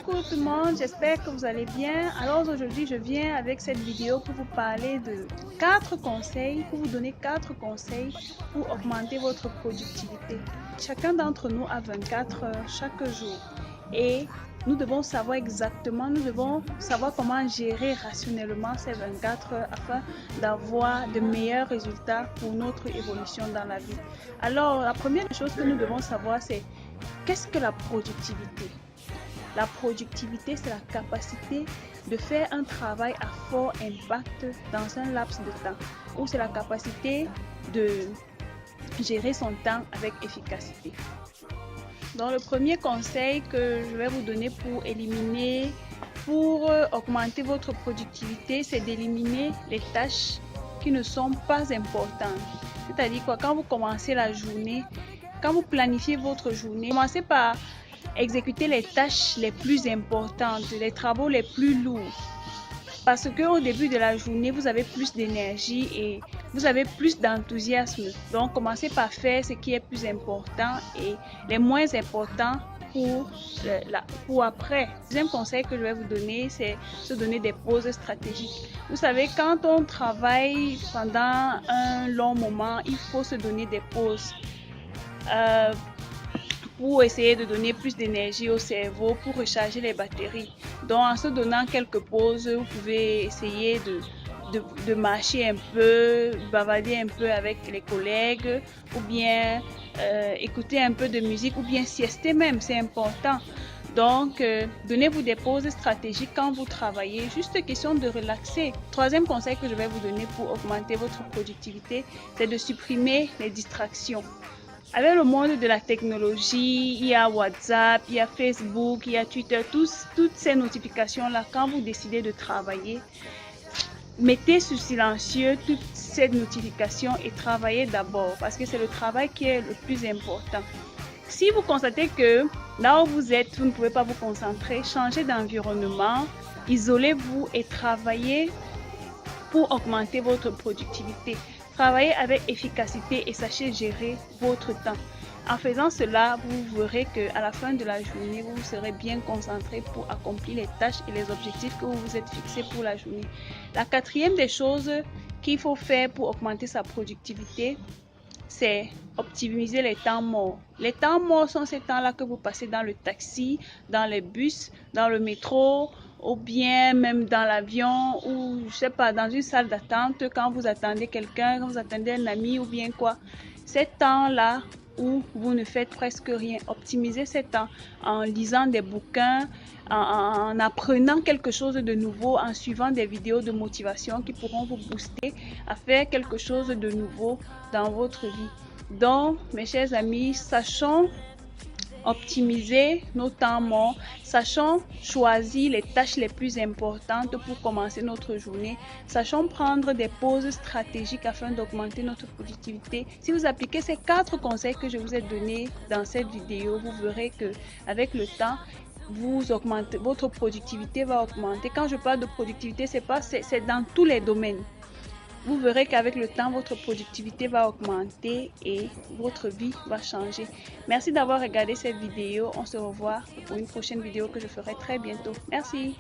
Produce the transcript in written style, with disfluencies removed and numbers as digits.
Coucou tout le monde, j'espère que vous allez bien. Alors aujourd'hui, je viens avec cette vidéo pour vous parler de 4 conseils, pour vous donner 4 conseils pour augmenter votre productivité. Chacun d'entre nous a 24 heures chaque jour et nous devons savoir comment gérer rationnellement ces 24 heures afin d'avoir de meilleurs résultats pour notre évolution dans la vie. Alors, la première chose que nous devons savoir, c'est qu'est-ce que la productivité? La productivité, c'est la capacité de faire un travail à fort impact dans un laps de temps, ou c'est la capacité de gérer son temps avec efficacité. Donc, le premier conseil que je vais vous donner pour augmenter votre productivité, c'est d'éliminer les tâches qui ne sont pas importantes. C'est-à-dire quoi, quand vous commencez la journée, quand vous planifiez votre journée, commencez par exécuter les tâches les plus importantes, les travaux les plus lourds. Parce qu'au début de la journée, vous avez plus d'énergie et vous avez plus d'enthousiasme. Donc, commencez par faire ce qui est plus important et les moins importants pour après. Le deuxième conseil que je vais vous donner, c'est se donner des pauses stratégiques. Vous savez, quand on travaille pendant un long moment, il faut se donner des pauses. Pour essayer de donner plus d'énergie au cerveau, pour recharger les batteries. Donc, en se donnant quelques pauses, vous pouvez essayer de marcher un peu, bavarder un peu avec les collègues, ou bien écouter un peu de musique, ou bien siester même, c'est important. Donc, donnez-vous des pauses stratégiques quand vous travaillez. Juste question de relaxer. Troisième conseil que je vais vous donner pour augmenter votre productivité, c'est de supprimer les distractions. Avec le monde de la technologie, il y a WhatsApp, il y a Facebook, il y a Twitter, toutes ces notifications-là, quand vous décidez de travailler, mettez sur silencieux toutes ces notifications et travaillez d'abord parce que c'est le travail qui est le plus important. Si vous constatez que là où vous êtes, vous ne pouvez pas vous concentrer, changez d'environnement, isolez-vous et travaillez pour augmenter votre productivité. Travaillez avec efficacité et sachez gérer votre temps. En faisant cela, vous verrez qu'à la fin de la journée, vous serez bien concentré pour accomplir les tâches et les objectifs que vous vous êtes fixés pour la journée. La quatrième des choses qu'il faut faire pour augmenter sa productivité, c'est optimiser les temps morts. Les temps morts sont ces temps-là que vous passez dans le taxi, dans les bus, dans le métro, ou bien même dans l'avion, ou je sais pas, dans une salle d'attente, quand vous attendez quelqu'un, quand vous attendez un ami ou bien quoi. Ces temps-là où vous ne faites presque rien, optimisez ces temps en lisant des bouquins, en apprenant quelque chose de nouveau, en suivant des vidéos de motivation qui pourront vous booster à faire quelque chose de nouveau dans votre vie. Donc, mes chers amis, sachons optimiser nos temps morts, sachons choisir les tâches les plus importantes pour commencer notre journée, sachons prendre des pauses stratégiques afin d'augmenter notre productivité. Si vous appliquez ces 4 conseils que je vous ai donnés dans cette vidéo, vous verrez que avec le temps, votre productivité va augmenter. Quand je parle de productivité, c'est dans tous les domaines. Vous verrez qu'avec le temps, votre productivité va augmenter et votre vie va changer. Merci d'avoir regardé cette vidéo. On se revoit pour une prochaine vidéo que je ferai très bientôt. Merci.